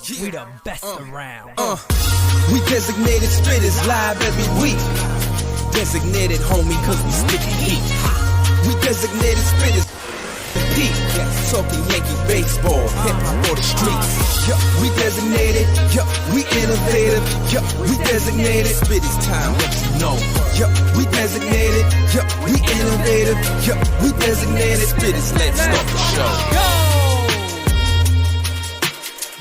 We the best around. We designated spitters live every week. Designated homie cause we sticky heat. We designated spitters deep. Talking Yankee baseball, hip hop or the streets. We designated, we innovative. We designated spitters time, what you know. We designated, we innovative. We designated spitters, let's start the show. Go!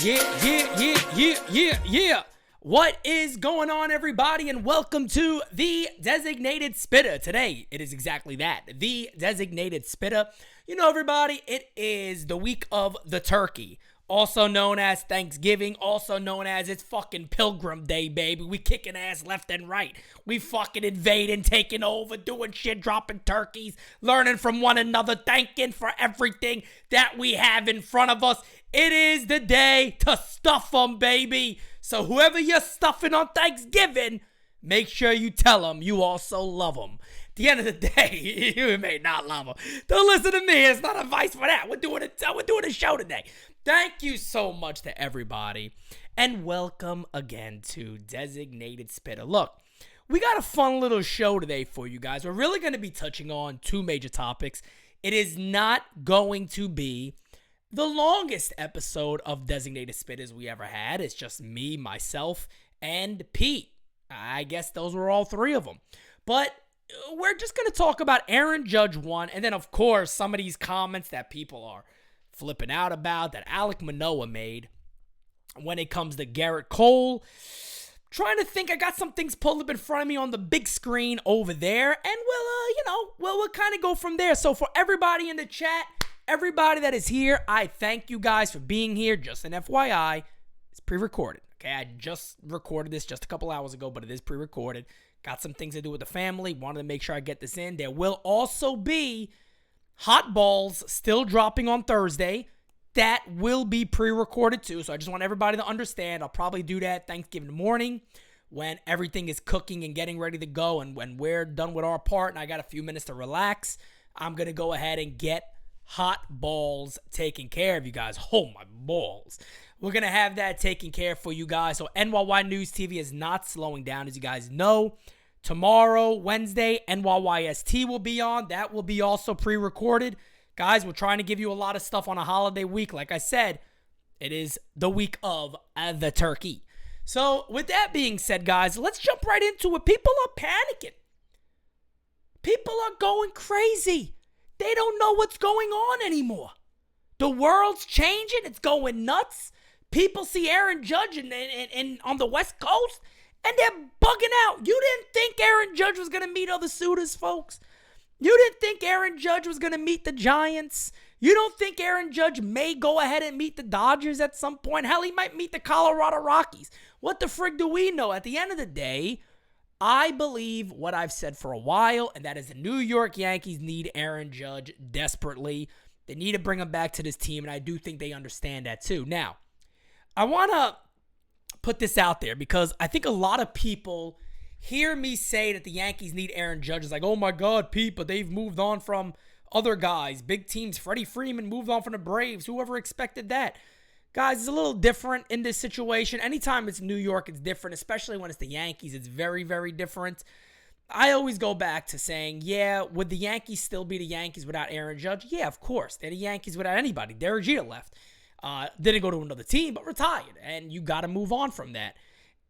Yeah. What is going on, everybody, and welcome to the Designated Spitter. Today, it is exactly that, the Designated Spitter. You know, everybody, it is the week of the turkey, also known as Thanksgiving, also known as it's fucking Pilgrim Day, baby. We kicking ass left and right. We fucking invading, taking over, doing shit, dropping turkeys, learning from one another, thanking for everything that we have in front of us. It is the day to stuff them, baby. So whoever you're stuffing on Thanksgiving, make sure you tell them you also love them. At the end of the day, you may not love them. Don't listen to me. It's not advice for that. We're doing a show today. Thank you so much to everybody. And welcome again to Designated Spitter. Look, we got a fun little show today for you guys. We're really going to be touching on two major topics. It is not going to be the longest episode of Designated Spitters we ever had. It's just me, myself, and Pete. I guess those were all three of them. But we're just going to talk about Aaron Judge 1, and then, of course, some of these comments that people are flipping out about that Alec Manoa made when it comes to Gerrit Cole. Trying to think, I got some things pulled up in front of me on the big screen over there, and we'll kind of go from there. So for everybody in the chat, everybody that is here, I thank you guys for being here. Just an FYI, it's pre-recorded. Okay, I just recorded this just a couple hours ago, but it is pre-recorded. Got some things to do with the family. Wanted to make sure I get this in. There will also be hot balls still dropping on Thursday. That will be pre-recorded too. So I just want everybody to understand. I'll probably do that Thanksgiving morning when everything is cooking and getting ready to go. And when we're done with our part and I got a few minutes to relax, I'm going to go ahead and get hot balls taken care of, you guys. Oh, my balls. We're going to have that taken care of for you guys. So NyynewsTV is not slowing down, as you guys know. Tomorrow, Wednesday, NYYST will be on. That will be also pre-recorded. Guys, we're trying to give you a lot of stuff on a holiday week. Like I said, it is the week of the turkey. So with that being said, guys, let's jump right into it. People are panicking. People are going crazy. They don't know what's going on anymore. The world's changing. It's going nuts. People see Aaron Judge in on the West Coast, and they're bugging out. You didn't think Aaron Judge was going to meet other suitors, folks? You didn't think Aaron Judge was going to meet the Giants? You don't think Aaron Judge may go ahead and meet the Dodgers at some point? Hell, he might meet the Colorado Rockies. What the frig do we know? At the end of the day, I believe what I've said for a while, and that is the New York Yankees need Aaron Judge desperately. They need to bring him back to this team, and I do think they understand that too. Now, I want to put this out there because I think a lot of people hear me say that the Yankees need Aaron Judge. It's like, oh my God, Pete, but they've moved on from other guys. Big teams. Freddie Freeman moved on from the Braves. Whoever expected that? Guys, it's a little different in this situation. Anytime it's New York, it's different, especially when it's the Yankees. It's very, very different. I always go back to saying, yeah, would the Yankees still be the Yankees without Aaron Judge? Yeah, of course. They're the Yankees without anybody. Derek Jeter left. Didn't go to another team, but retired. And you got to move on from that.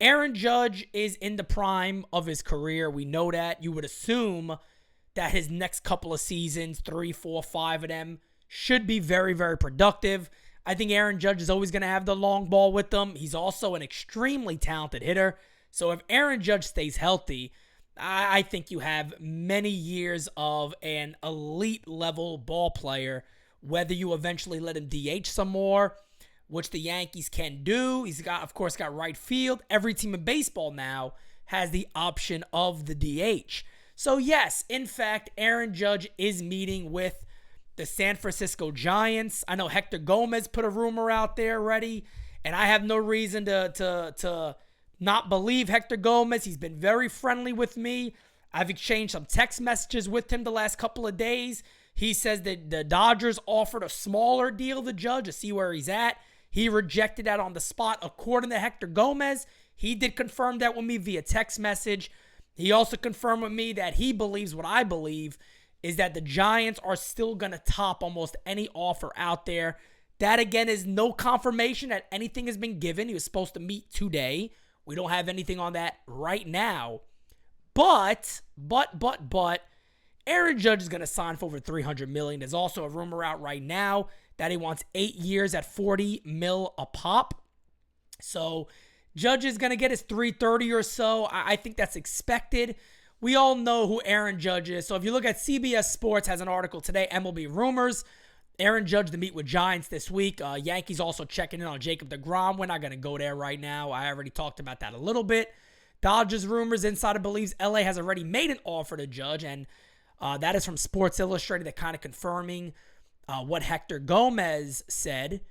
Aaron Judge is in the prime of his career. We know that. You would assume that his next couple of seasons, 3, 4, 5 of them, should be very, very productive. I think Aaron Judge is always going to have the long ball with them. He's also an extremely talented hitter. So if Aaron Judge stays healthy, I think you have many years of an elite level ball player, whether you eventually let him DH some more, which the Yankees can do. He's got, of course, got right field. Every team in baseball now has the option of the DH. So yes, in fact, Aaron Judge is meeting with the San Francisco Giants. I know Hector Gomez put a rumor out there already, and I have no reason to not believe Hector Gomez. He's been very friendly with me. I've exchanged some text messages with him the last couple of days. He says that the Dodgers offered a smaller deal to Judge to see where he's at. He rejected that on the spot. According to Hector Gomez, he did confirm that with me via text message. He also confirmed with me that he believes what I believe is that the Giants are still going to top almost any offer out there. That, again, is no confirmation that anything has been given. He was supposed to meet today. We don't have anything on that right now. But, Aaron Judge is going to sign for over $300 million. There's also a rumor out right now that he wants 8 years at $40 million a pop. So, Judge is going to get his $330 or so. I think that's expected. We all know who Aaron Judge is. So if you look at CBS Sports, has an article today, MLB Rumors. Aaron Judge to meet with Giants this week. Yankees also checking in on Jacob deGrom. We're not going to go there right now. I already talked about that a little bit. Dodgers rumors. Insider believes LA has already made an offer to Judge. And that is from Sports Illustrated. That kind of confirming what Hector Gomez said.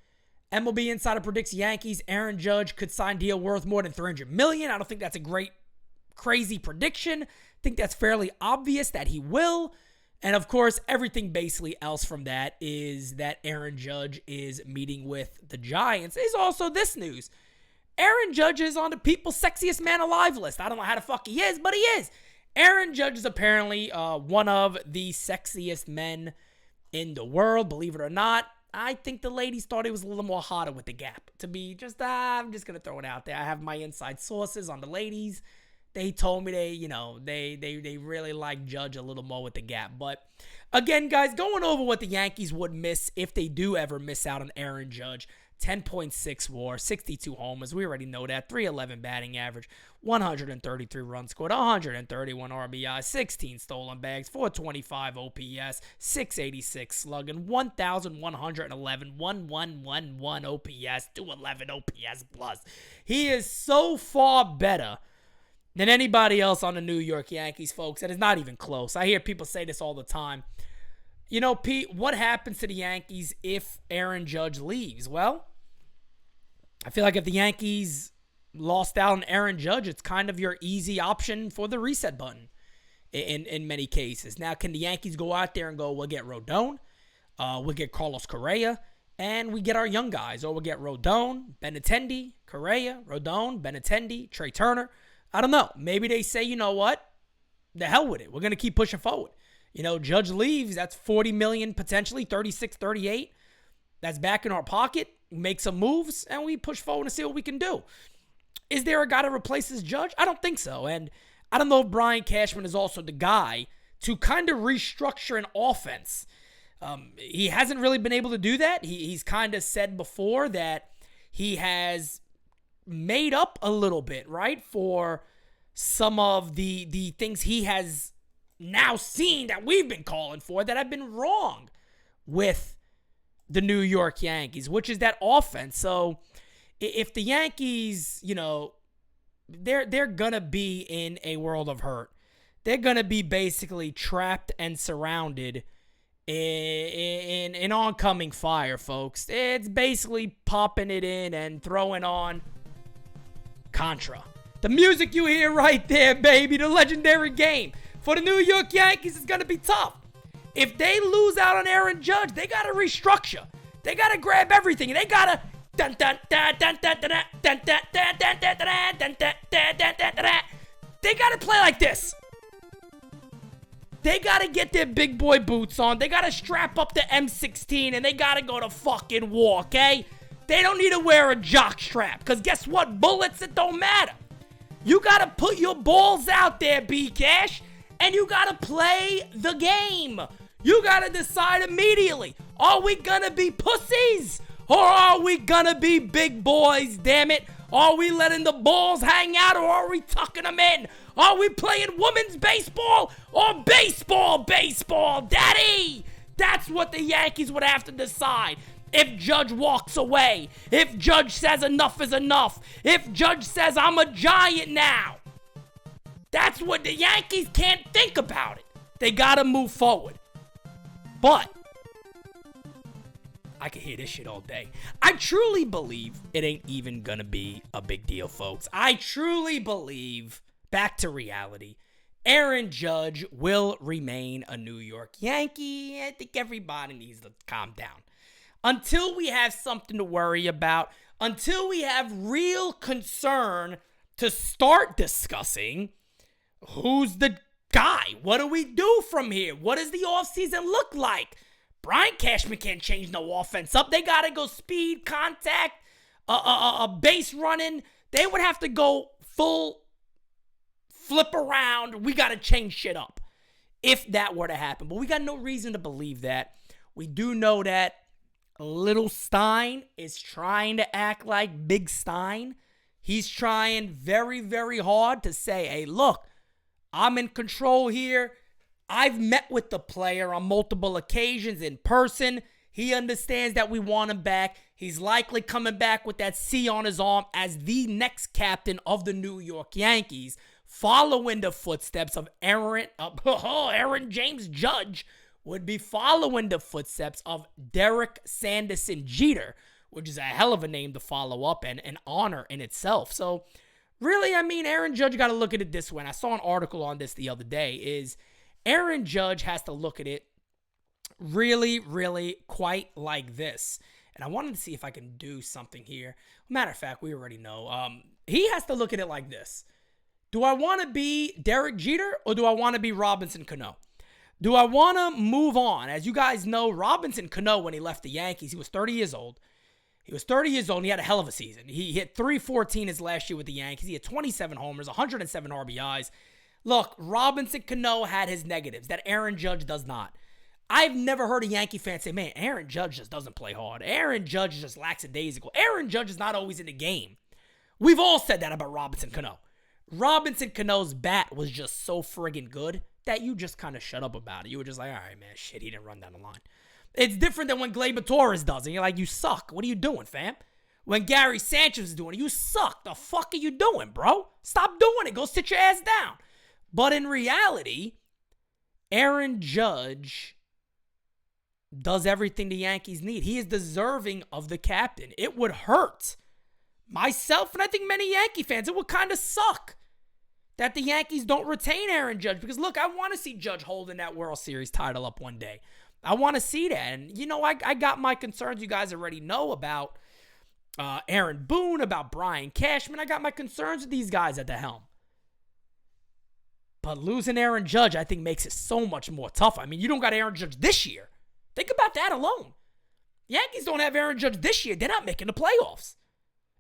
MLB Insider predicts Yankees Aaron Judge could sign deal worth more than $300 million. I don't think that's a great, crazy prediction. I think that's fairly obvious that he will. And of course, everything basically else from that is that Aaron Judge is meeting with the Giants. Is also this news. Aaron Judge is on the People's Sexiest Man Alive list. I don't know how the fuck he is, but he is. Aaron Judge is apparently one of the sexiest men in the world, believe it or not. I think the ladies thought he was a little more hotter with the gap. To be just, I'm just going to throw it out there. I have my inside sources on the ladies. They told me they really like Judge a little more with the gap. But again, guys, going over what the Yankees would miss if they do ever miss out on Aaron Judge. 10.6 WAR, 62 homers. We already know that. 311 batting average, 133 runs scored, 131 RBI, 16 stolen bags, 425 OPS, 686 slugging, 1,111, 1111 OPS, 211 OPS plus. He is so far better than anybody else on the New York Yankees, folks. And it's not even close. I hear people say this all the time. You know, Pete, what happens to the Yankees if Aaron Judge leaves? Well, I feel like if the Yankees lost out on Aaron Judge, it's kind of your easy option for the reset button in many cases. Now, can the Yankees go out there and go, we'll get Rodon, we'll get Carlos Correa, and we get our young guys, or we'll get Rodon, Benintendi, Correa, Rodon, Benintendi, Trey Turner. I don't know. Maybe they say, you know what? The hell with it. We're going to keep pushing forward. You know, Judge leaves, that's $40 million potentially, 36, 38. That's back in our pocket. Make some moves, and we push forward and see what we can do. Is there a guy to replace this Judge? I don't think so. And I don't know if Brian Cashman is also the guy to kind of restructure an offense. He hasn't really been able to do that. He's kind of said before that he has made up a little bit, right, for some of the things he has now seen that we've been calling for that have been wrong with the New York Yankees, which is that offense. So if the Yankees, you know, they're going to be in a world of hurt. They're going to be basically trapped and surrounded in oncoming fire, folks. It's basically popping it in and throwing on Contra. The music you hear right there, baby, the legendary game. For the New York Yankees, it's going to be tough. If they lose out on Aaron Judge, they got to restructure. They got to grab everything. They got to they got to play like this. They got to get their big boy boots on. They got to strap up the M16 and they got to go to fucking war, okay? They don't need to wear a jock strap because guess what? Bullets, it don't matter. You got to put your balls out there, B-Cash, and you got to play the game. You got to decide immediately. Are we going to be pussies or are we going to be big boys, damn it? Are we letting the balls hang out or are we tucking them in? Are we playing women's baseball or baseball, daddy? That's what the Yankees would have to decide. If Judge walks away, if Judge says enough is enough, if Judge says I'm a Giant now, that's what the Yankees can't think about it. They gotta move forward. But I can hear this shit all day. I truly believe it ain't even gonna be a big deal, folks. I truly believe, back to reality, Aaron Judge will remain a New York Yankee. I think everybody needs to calm down. until we have something to worry about, until we have real concern to start discussing who's the guy. What do we do from here? What does the offseason look like? Brian Cashman can't change no offense up. They got to go speed, contact, base running. They would have to go full flip around. We got to change shit up if that were to happen. But we got no reason to believe that. We do know that Little Stein is trying to act like Big Stein. He's trying very, very hard to say, hey, look, I'm in control here. I've met with the player on multiple occasions in person. He understands that we want him back. He's likely coming back with that C on his arm as the next captain of the New York Yankees, following the footsteps of Aaron James Judge would be following the footsteps of Derek Sanderson Jeter, which is a hell of a name to follow up and an honor in itself. So really, I mean, Aaron Judge got to look at it this way. And I saw an article on this the other day, is Aaron Judge has to look at it really, really quite like this. And I wanted to see if I can do something here. Matter of fact, we already know. He has to look at it like this. Do I want to be Derek Jeter or do I want to be Robinson Cano? Do I want to move on? As you guys know, Robinson Cano, when he left the Yankees, he was 30 years old. He was 30 years old and he had a hell of a season. He hit .314 his last year with the Yankees. He had 27 homers, 107 RBIs. Look, Robinson Cano had his negatives that Aaron Judge does not. I've never heard a Yankee fan say, man, Aaron Judge just doesn't play hard. Aaron Judge is just lackadaisical. Aaron Judge is not always in the game. We've all said that about Robinson Cano. Robinson Cano's bat was just so friggin' good that you just kind of shut up about it. You were just like, all right, man, shit, he didn't run down the line. It's different than when Gleyber Torres does it. You're like, you suck. What are you doing, fam? When Gary Sanchez is doing it, you suck. The fuck are you doing, bro? Stop doing it. Go sit your ass down. But in reality, Aaron Judge does everything the Yankees need. He is deserving of the captain. It would hurt myself, and I think many Yankee fans, it would kind of suck that the Yankees don't retain Aaron Judge. Because, look, I want to see Judge holding that World Series title up one day. I want to see that. And, you know, I got my concerns you guys already know about Aaron Boone, about Brian Cashman. I got my concerns with these guys at the helm. But losing Aaron Judge, I think, makes it so much more tough. I mean, you don't got Aaron Judge this year. Think about that alone. Yankees don't have Aaron Judge this year. They're not making the playoffs.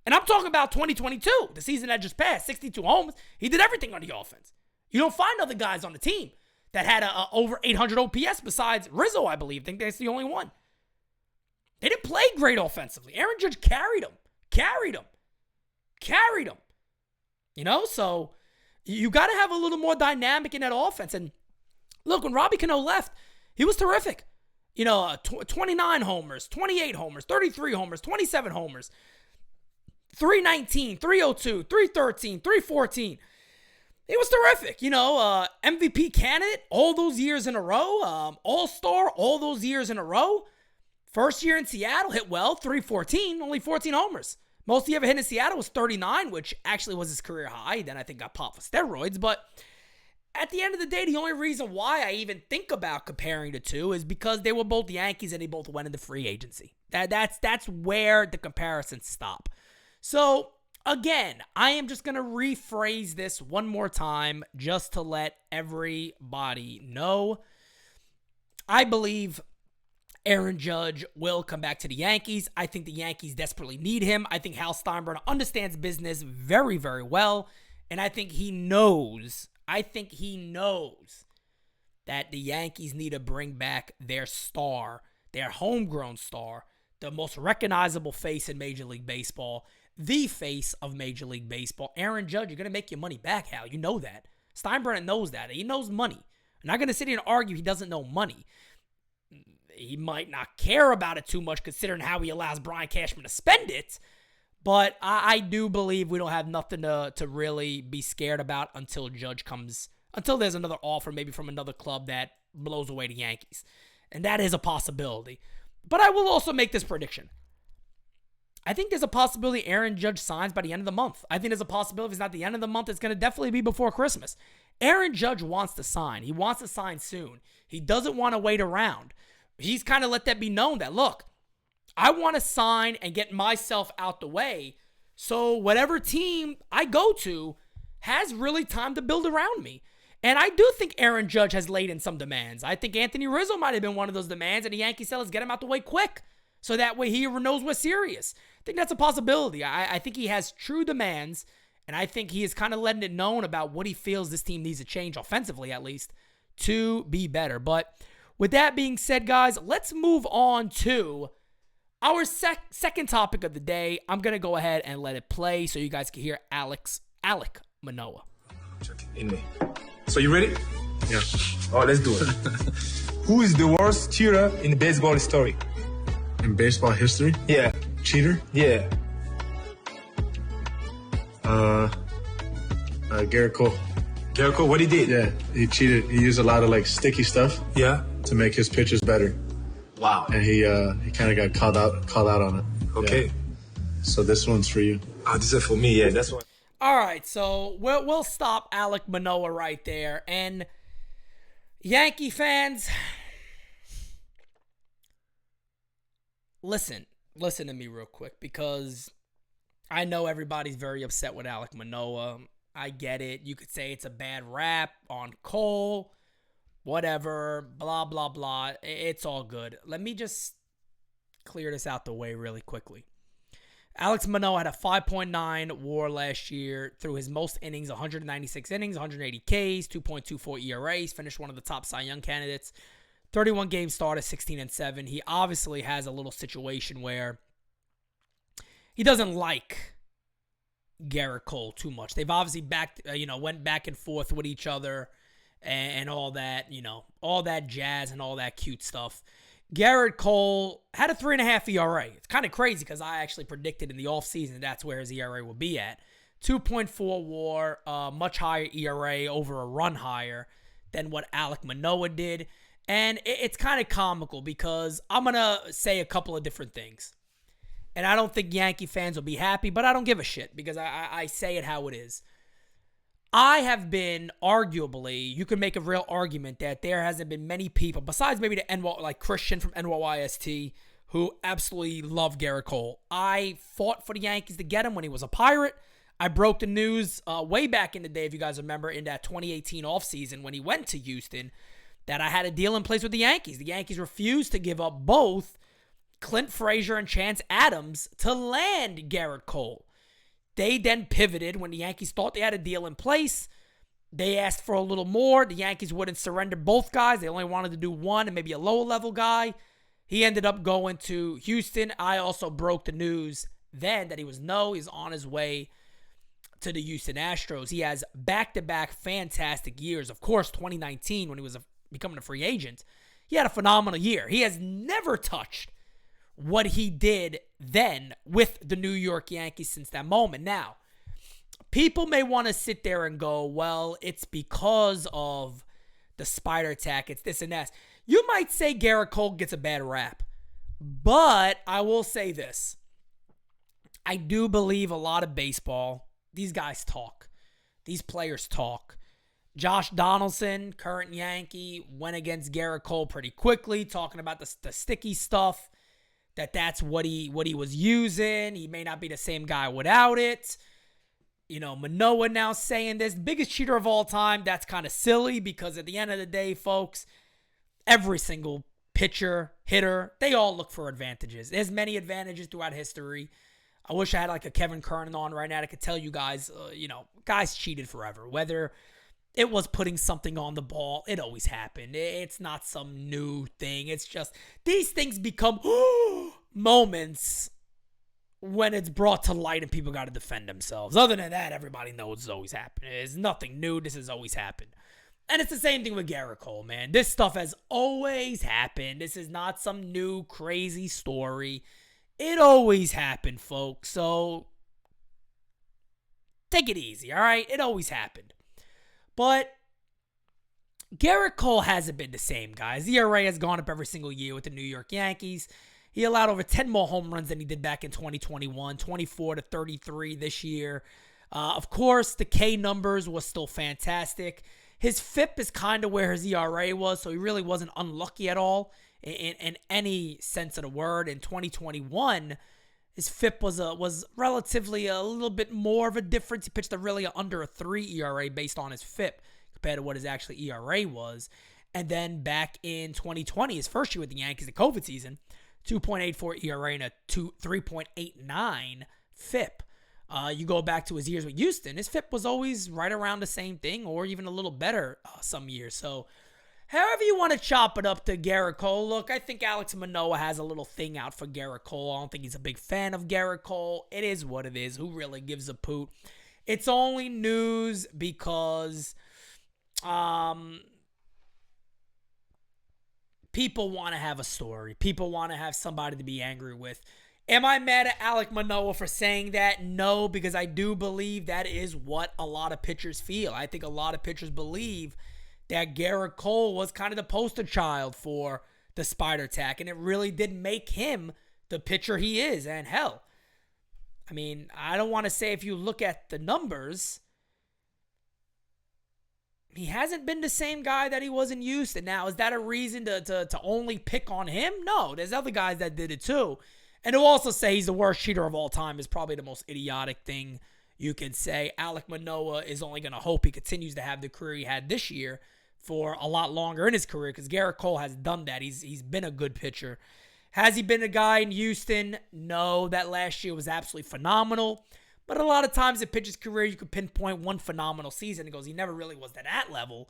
And I'm talking about 2022, the season that just passed, 62 homers. He did everything on the offense. You don't find other guys on the team that had a over 800 OPS besides Rizzo, I believe. I think that's the only one. They didn't play great offensively. Aaron Judge carried them. You know, so you got to have a little more dynamic in that offense. And look, when Robbie Cano left, he was terrific. You know, 29 homers, 28 homers, 33 homers, 27 homers, 319, 302, 313, 314. It was terrific. You know, MVP candidate all those years in a row. All-Star all those years in a row. First year in Seattle, hit well, 314, only 14 homers. Most he ever hit in Seattle was 39, which actually was his career high. Then I think got popped for steroids. But at the end of the day, the only reason why I even think about comparing the two is because they were both Yankees and they both went into free agency. That's where the comparisons stop. So, again, I am just going to rephrase this one more time just to let everybody know. I believe Aaron Judge will come back to the Yankees. I think the Yankees desperately need him. I think Hal Steinbrenner understands business very, very well. And I think he knows that the Yankees need to bring back their star, their homegrown star, the most recognizable face in Major League Baseball, the face of Major League Baseball. Aaron Judge, you're going to make your money back, Hal. You know that. Steinbrenner knows that. He knows money. I'm not going to sit here and argue he doesn't know money. He might not care about it too much considering how he allows Brian Cashman to spend it. But I do believe we don't have nothing to really be scared about until Judge comes, until there's another offer maybe from another club that blows away the Yankees. And that is a possibility. But I will also make this prediction. I think there's a possibility Aaron Judge signs by the end of the month. I think there's a possibility if it's not the end of the month, it's going to definitely be before Christmas. Aaron Judge wants to sign. He wants to sign soon. He doesn't want to wait around. He's kind of let that be known that, look, I want to sign and get myself out the way so whatever team I go to has really time to build around me. And I do think Aaron Judge has laid in some demands. I think Anthony Rizzo might have been one of those demands, and the Yankees said, let's get him out the way quick so that way he knows we're serious. I think that's a possibility. I think he has true demands, and I think he is kind of letting it known about what he feels this team needs to change, offensively at least, to be better. But with that being said, guys, let's move on to our second topic of the day. I'm going to go ahead and let it play so you guys can hear Alec Manoa. Check it in me. So you ready? Yeah. All right, let's do it. Who is the worst cheater in baseball history? In baseball history? Yeah. Cheater? Yeah. Gerrit Cole. Gerrit Cole, what he did? Yeah, he cheated. He used a lot of like sticky stuff. Yeah. To make his pitches better. Wow. And he kind of got called out on it. Okay. Yeah. So this one's for you. This is for me. Yeah, that's one. All right, so we'll stop Alec Manoa right there. And Yankee fans, listen to me real quick, because I know everybody's very upset with Alec Manoa. I get it. You could say it's a bad rap on Cole, whatever, blah, blah, blah. It's all good. Let me just clear this out the way really quickly. Alex Manoah had a 5.9 WAR last year through his most innings, 196 innings, 180 Ks, 2.24 ERAs, finished one of the top Cy Young candidates. 31 games started, 16-7. He obviously has a little situation where he doesn't like Gerrit Cole too much. They've obviously went back and forth with each other and all that, all that jazz and all that cute stuff. Gerrit Cole had a 3.5 ERA. It's kind of crazy because I actually predicted in the offseason that's where his ERA will be at. 2.4 WAR, much higher ERA, over a run higher than what Alec Manoa did. And it's kind of comical because I'm going to say a couple of different things. And I don't think Yankee fans will be happy, but I don't give a shit because I say it how it is. I have been, arguably, you can make a real argument that there hasn't been many people, besides maybe like Christian from NYYST, who absolutely love Gerrit Cole. I fought for the Yankees to get him when he was a Pirate. I broke the news way back in the day, if you guys remember, in that 2018 offseason when he went to Houston, that I had a deal in place with the Yankees. The Yankees refused to give up both Clint Frazier and Chance Adams to land Gerrit Cole. They then pivoted when the Yankees thought they had a deal in place. They asked for a little more. The Yankees wouldn't surrender both guys. They only wanted to do one and maybe a lower-level guy. He ended up going to Houston. I also broke the news then that he's on his way to the Houston Astros. He has back-to-back fantastic years. Of course, 2019, when he was becoming a free agent, he had a phenomenal year. He has never touched what he did then with the New York Yankees since that moment. Now, people may want to sit there and go, well, it's because of the spider attack, it's this and that. You might say Gerrit Cole gets a bad rap, but I will say this. I do believe a lot of baseball, these guys talk. These players talk. Josh Donaldson, current Yankee, went against Gerrit Cole pretty quickly, talking about the sticky stuff. That's what he was using. He may not be the same guy without it. Manoah now saying this. Biggest cheater of all time. That's kind of silly because at the end of the day, folks, every single pitcher, hitter, they all look for advantages. There's many advantages throughout history. I wish I had like a Kevin Kernan on right now that could tell you guys, guys cheated forever. Whether it was putting something on the ball, it always happened. It's not some new thing. It's just these things become moments when it's brought to light and people got to defend themselves. Other than that, everybody knows it's always happened. It's nothing new. This has always happened. And it's the same thing with Gerrit Cole, man. This stuff has always happened. This is not some new crazy story. It always happened, folks. So take it easy, all right? It always happened. But Gerrit Cole hasn't been the same, guys. The ERA has gone up every single year with the New York Yankees. He allowed over 10 more home runs than he did back in 2021, 24 to 33 this year. Of course, the K numbers was still fantastic. His FIP is kind of where his ERA was, so he really wasn't unlucky at all in any sense of the word. In 2021, his FIP was relatively a little bit more of a difference. He pitched really under a 3 ERA based on his FIP compared to what his actually ERA was. And then back in 2020, his first year with the Yankees, the COVID season, 2.84 ERA and a 3.89 FIP. You go back to his years with Houston, his FIP was always right around the same thing or even a little better some years. So however you want to chop it up to Gerrit Cole, look, I think Alex Manoah has a little thing out for Gerrit Cole. I don't think he's a big fan of Gerrit Cole. It is what it is. Who really gives a poot? It's only news because people want to have a story. People want to have somebody to be angry with. Am I mad at Alec Manoa for saying that? No, because I do believe that is what a lot of pitchers feel. I think a lot of pitchers believe that Gerrit Cole was kind of the poster child for the spider tack, and it really did make him the pitcher he is. And hell, I mean, I don't want to say if you look at the numbers, he hasn't been the same guy that he was in Houston. Now, is that a reason to only pick on him? No, there's other guys that did it too. And to also say he's the worst cheater of all time is probably the most idiotic thing you can say. Alec Manoa is only going to hope he continues to have the career he had this year for a lot longer in his career, because Gerrit Cole has done that. He's been a good pitcher. Has he been a guy in Houston? No, that last year was absolutely phenomenal. But a lot of times in pitcher's career, you could pinpoint one phenomenal season and goes, he never really was at that level.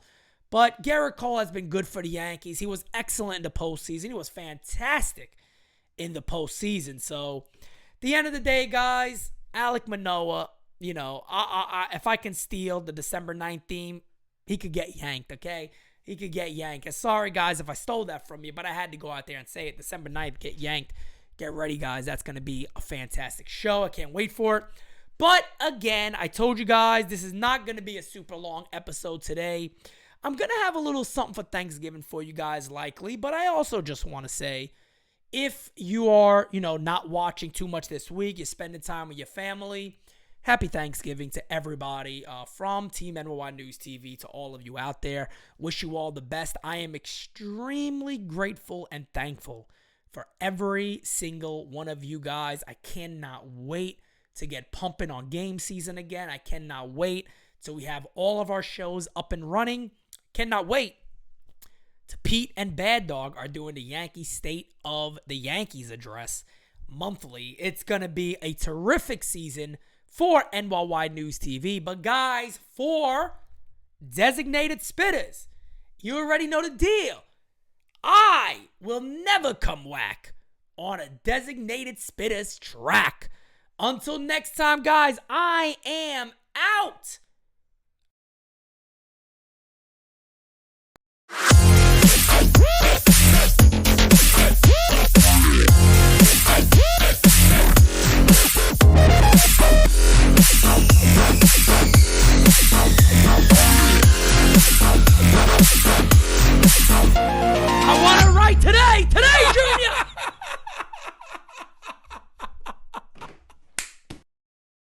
But Gerrit Cole has been good for the Yankees. He was excellent in the postseason. He was fantastic in the postseason. So, at the end of the day, guys, Alec Manoa, you know, if I can steal the December 9th theme, he could get yanked, okay? He could get yanked. Sorry, guys, if I stole that from you, but I had to go out there and say it. December 9th, get yanked. Get ready, guys. That's going to be a fantastic show. I can't wait for it. But, again, I told you guys, this is not going to be a super long episode today. I'm going to have a little something for Thanksgiving for you guys, likely. But I also just want to say, if you are, not watching too much this week, you're spending time with your family, happy Thanksgiving to everybody from Team NyynewsTV to all of you out there. Wish you all the best. I am extremely grateful and thankful for every single one of you guys. I cannot wait to get pumping on game season again. I cannot wait till we have all of our shows up and running. Cannot wait. Pete and Bad Dog are doing the Yankee State of the Yankees address monthly. It's going to be a terrific season for NyynewsTV. But guys, for Designated Spittaz, you already know the deal. I will never come whack on a Designated Spittaz track. Until next time, guys, I am out.